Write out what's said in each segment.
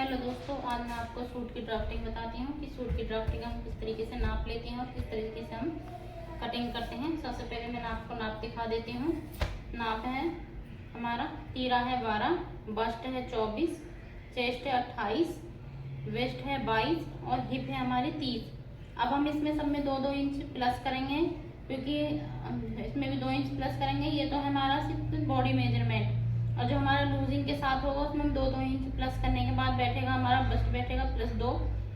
Hello दोस्तों, आज मैं आपको सूट की ड्राफ्टिंग बताती हूँ कि सूट की ड्राफ्टिंग हम किस तरीके से नाप लेते हैं और किस तरीके से हम कटिंग करते हैं। सबसे पहले मैं आपको नाप दिखा देती हूँ। नाप है हमारा, तीरा है 12, बस्ट है 24, चेस्ट है 28, वेस्ट है 22 और हिप है हमारी 30। अब हम इसमें सब में 2-2 इंच प्लस करेंगे, क्योंकि इसमें भी 2 इंच प्लस करेंगे। ये तो हमारा सिर्फ बॉडी मेजरमेंट, और जो हमारा लूजिंग के साथ होगा उसमें 2-2 इंच प्लस करने के बाद बैठेगा हमारा बस्ट बैठेगा +2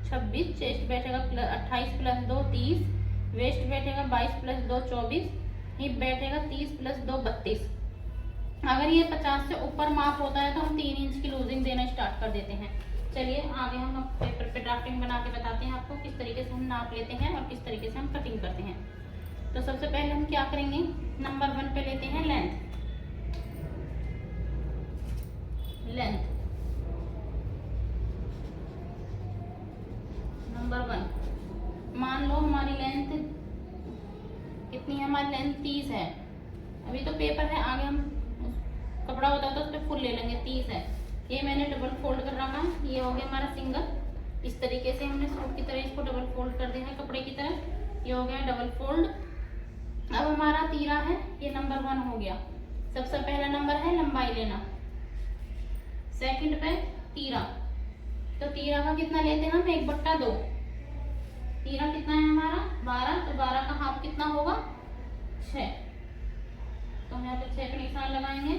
26, चेस्ट बैठेगा 28 + 2 30, वेस्ट बैठेगा 22 + 2 24, हिप बैठेगा 30 + 2 32। अगर ये 50 से ऊपर माप होता है तो हम 3 इंच की लूजिंग देना स्टार्ट कर देते हैं। चलिए आगे हम पेपर पे ड्राफ्टिंग बना के बताते हैं आपको किस तरीके से हम नाप लेते हैं और किस तरीके से हम कटिंग करते हैं। तो सबसे पहले हम क्या करेंगे, नंबर 1 पे लेते हैं लेंथ। नंबर 1, मान लो हमारी लेंथ कितनी है, हमारी लेंथ 30 है। अभी तो पेपर है, आगे हम कपड़ा होता है तो उस पर फुल ले लेंगे। 30 है, ये मैंने डबल फोल्ड कर रखा है। ये हो गया हमारा सिंगल। इस तरीके से हमने सूट की तरह इसको डबल फोल्ड कर दिया है कपड़े की तरह। ये हो गया डबल फोल्ड। अब हमारा तीरा है, ये नंबर 1 हो गया। सबसे पहला नंबर है लंबाई लेना, सेकंड पे तीरा। तो तीरा का कितना लेते हैं हम, 1/2। तीरा कितना है हमारा 12, तो 12 का हाफ कितना होगा 6। तो हम यहाँ पे 6 का निशान लगाएंगे।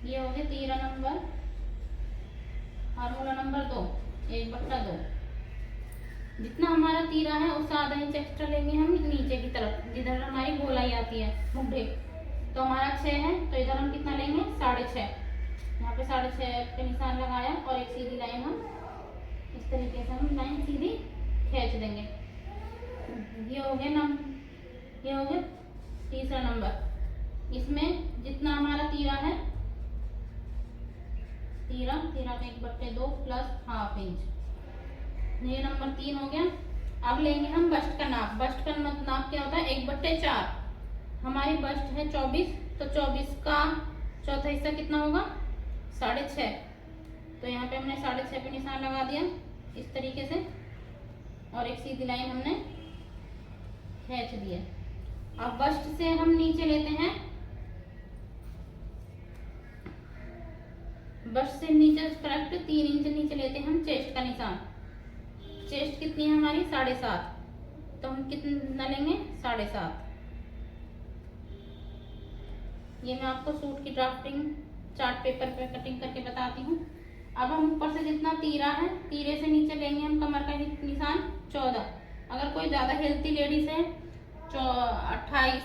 ये हो गया तीरा नंबर, फार्मूला नंबर 2, 1/2। जितना हमारा तीरा है उससे आधा इंच एक्स्ट्रा लेंगे हम नीचे की तरफ, जिधर हमारी गोलाई आती है मुड्ढे। तो हमारा 6 है, तो इधर हम कितना लेंगे 6.5। यहाँ पे 6.5 का निशान लगाया और एक सीधी लाइन हम इस तरीके से हम लाइन सीधी खींच देंगे। ये हो गया ये हो गया तीसरा नंबर। इसमें जितना हमारा तीरा है, तीरा का 1/2 प्लस हाफ इंच, ये नंबर 3 हो गया। अब लेंगे हम बस्ट का नाप। बस्ट का नाप क्या होता है, 1/4। हमारी बस्ट है 24, तो 24 का चौथा हिस्सा कितना होगा 6.5। तो यहाँ पे हमने 6.5 पे निशान लगा दिया इस तरीके से, और एक सीधी लाइन हमने खींच दिया। अब बस्ट से हम नीचे लेते हैं, बस्ट से नीचे करेक्ट 3 इंच नीचे लेते हैं हम चेस्ट का निशान। चेस्ट कितनी है हमारी 7.5, तो हम कितना लेंगे 7.5। ये मैं आपको सूट की ड्राफ्टिंग चार्ट पेपर पे कटिंग करके बताती हूँ। अब हम ऊपर से जितना तीरा है, तीरे से नीचे लेंगे हम कमर का निशान 14। अगर कोई ज़्यादा हेल्थी लेडीज है, 48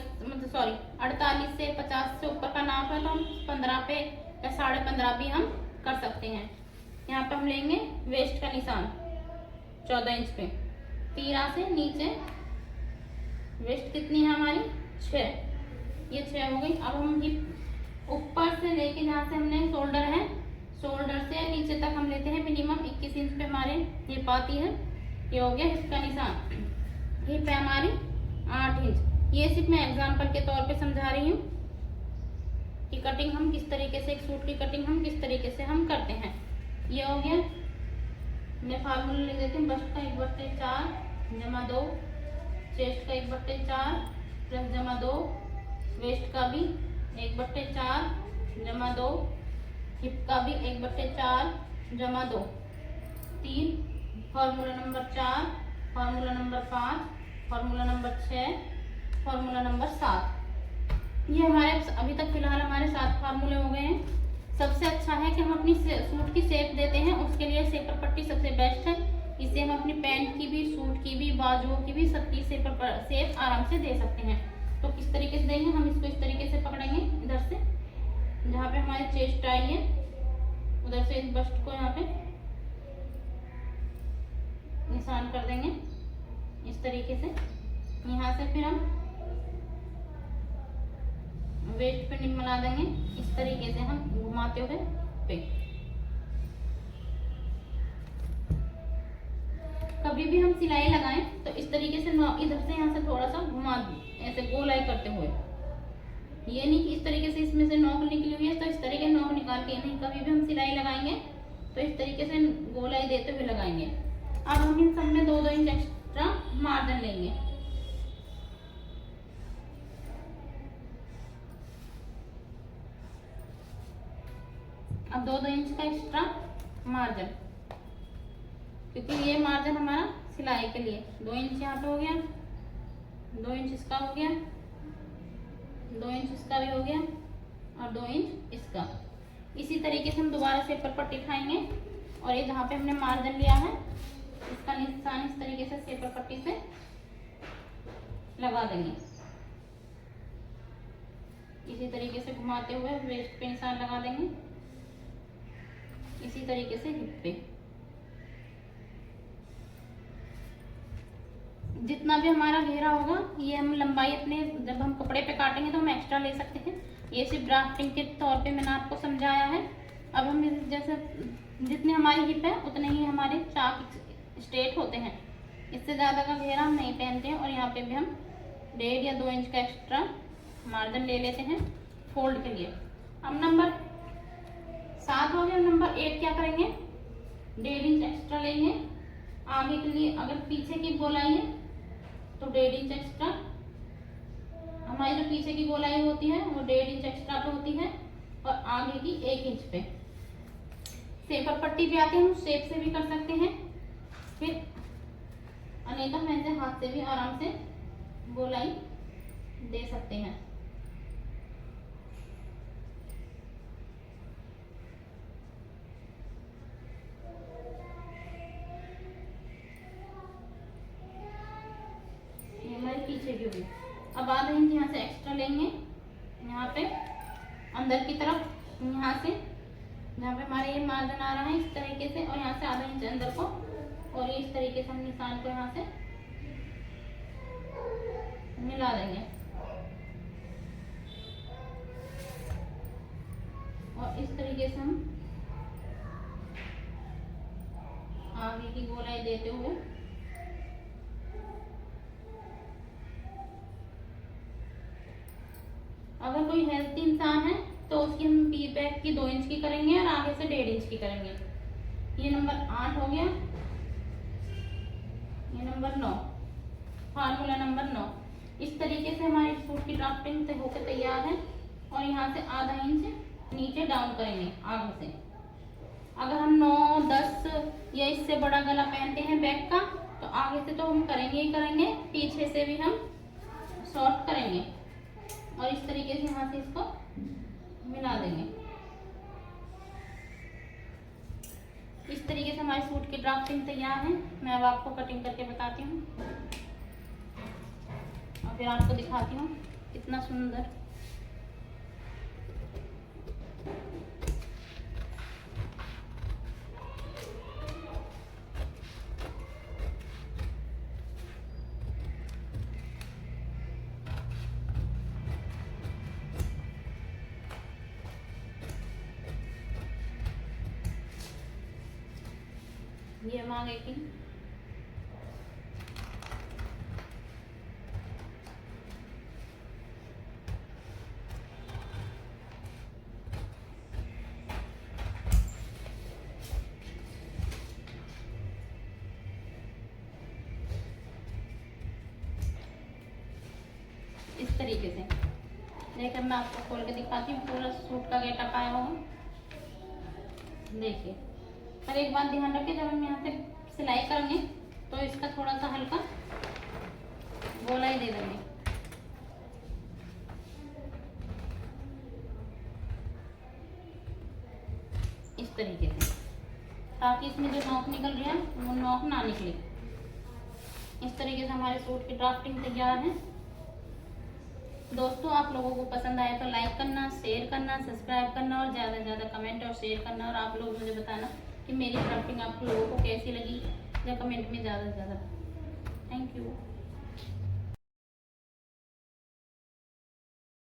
से 50 से ऊपर का नाप है, तो हम 15 पे या 15.5 भी हम कर सकते हैं। यहाँ पे हम लेंगे वेस्ट का निशान 14 इंच पे, तीरा से नीचे वेस्ट कितनी है हमारी 6, ये 6 हो गई। अब हम हिप ऊपर से लेके जहाँ से हमने शोल्डर है, शोल्डर से नीचे तक हम लेते हैं मिनिमम 21 इंच पे हमारे हिप आती है। ये हो गया हिप का निशान। हिप है हमारी 8 इंच। ये सिर्फ मैं एग्जाम्पल के तौर पे समझा रही हूँ कि कटिंग हम किस तरीके से, एक सूट की कटिंग हम किस तरीके से हम करते हैं। ये हो गया, मैं फार्मूला लिख देती हूँ। बस्ट का 1/4 जमा 2, चेस्ट का 1/4 प्लस जमा 2, वेस्ट का भी 1/4 जमा 2, हिप का भी 1/4 जमा 2, 3, formula number 4, formula number 5, formula number 6, formula number 7। ये हमारे अभी तक फिलहाल हमारे 7 फार्मूले हो गए हैं। सबसे अच्छा है कि हम अपनी सूट की शेप देते हैं, उसके लिए शेपर पट्टी सबसे बेस्ट है। इससे हम अपनी पैंट की भी, सूट की भी, बाजुओं की भी सबकी शेप आराम से दे सकते हैं। तो किस तरीके से देंगे, हम इसको इस तरीके से पकड़ेंगे, इधर से जहाँ पे हमारी चेस्ट आई है उधर से इस बस्ट को यहाँ पे निशान कर देंगे इस तरीके से। यहाँ से फिर हम वेस्ट पे निप बना देंगे इस तरीके से, हम घुमाते हुए पे। कभी भी हम सिलाई लगाएं तो इस तरीके से इधर से यहाँ से थोड़ा सा घुमा, ऐसे गोलाई करते हुए। ये नहीं कि इस तरीके से इसमें से नोक निकली हुई है तो इस तरीके नोक निकाल के नहीं। कभी भी हम सिलाई लगाएंगे तो इस तरीके से गोलाई देते हुए लगाएंगे। अब हम इन सब में 2-2 इंच एक्स्ट्रा मार्जिन लेंगे। अब 2-2 इंच का एक्स्ट्रा मार्जिन, क्योंकि ये मार्जिन हमारा सिलाई के लिए 2 इंच यहाँ पे हो गया, 2 इंच इसका हो गया, 2 इंच इसका भी हो गया और 2 इंच इसका। इसी तरीके से हम दोबारा से सेपर पट्टी उठाएंगे और ये जहाँ पे हमने मार्जिन लिया है इसका निशान इस तरीके से सेपर पट्टी से लगा देंगे। इसी तरीके से घुमाते हुए वेस्ट पे निशान लगा देंगे, इसी तरीके से हिप पे। जितना भी हमारा घेरा होगा ये हम लंबाई अपने जब हम कपड़े पे काटेंगे तो हम एक्स्ट्रा ले सकते हैं। ये सिर्फ ड्राफ्टिंग के तौर पे मैंने आपको समझाया है। अब हम जैसे जितनी हमारी हिप है उतने ही हमारे चाक स्ट्रेट होते हैं, इससे ज़्यादा का घेरा हम नहीं पहनते हैं। और यहाँ पे भी हम 1.5 या 2 इंच का एक्स्ट्रा मार्जिन ले लेते हैं फोल्ड के लिए। अब नंबर 7 हो गया। नंबर 8 क्या करेंगे, 1.5 इंच एक्स्ट्रा लेंगे आगे के लिए। अगर पीछे की गोलाई है तो 1.5 इंच एक्स्ट्रा, हमारी जो पीछे की गोलाई होती है वो 1.5 इंच एक्स्ट्रा पे होती है और आगे की 1 इंच पे। सेपर पट्टी भी आती है, हम शेप से भी कर सकते हैं, फिर नहीं तो हम ऐसे हाथ से भी आराम से गोलाई दे सकते हैं। ये हमारे पीछे की हुई। अब आधा इंच यहाँ से एक्स्ट्रा लेंगे, यहाँ पे अंदर की तरफ, यहाँ से जहाँ पे हमारे ये मार्जिन आ रहा है इस तरीके से, और यहाँ से आधा इंच अंदर को, और ये इस तरीके से हम निशान को यहाँ से मिला देंगे और इस तरीके से हम आगे की गोलाई देते हुए अगर कोई हेल्थी इंसान है तो उसकी हम पी बैक की 2 इंच की करेंगे और आगे से 1.5 इंच की करेंगे। ये नंबर 8 हो गया। ये नंबर 9, फार्मूला नंबर 9। इस तरीके से हमारी सूट की ड्राफ्टिंग होकर तैयार है। और यहाँ से आधा इंच नीचे डाउन करेंगे आगे से। अगर हम 9, 10 या इससे बड़ा गला पहनते हैं बैक का तो आगे से तो हम करेंगे ही करेंगे, पीछे से भी हम शॉर्ट करेंगे और इस तरीके से यहाँ से इसको मिला देंगे। इस तरीके से हमारे सूट की ड्राफ्टिंग तैयार है। मैं अब आपको कटिंग करके बताती हूँ और फिर आपको दिखाती हूँ कितना सुंदर। ये हम आगे की इस तरीके से देखकर मैं आपको खोल के दिखाती हूँ। पूरा सूट का गेटअप आया होगा, देखिए। पर एक बात ध्यान रखें, जब हम यहाँ से सिलाई करेंगे तो इसका थोड़ा सा हल्का गोलाई दे देंगे। इस तरीके से, ताकि इसमें जो नोक निकल रही है वो नोक ना निकले। इस तरीके से हमारे सूट की ड्राफ्टिंग तैयार है। दोस्तों, आप लोगों को पसंद आए तो लाइक करना, शेयर करना, सब्सक्राइब करना और ज़्यादा से ज़्यादा कमेंट और शेयर करना। और आप लोग मुझे बताना कि मेरी ड्राफ्टिंग आप लोगों को कैसी लगी या कमेंट में ज़्यादा से ज़्यादा। Thank you.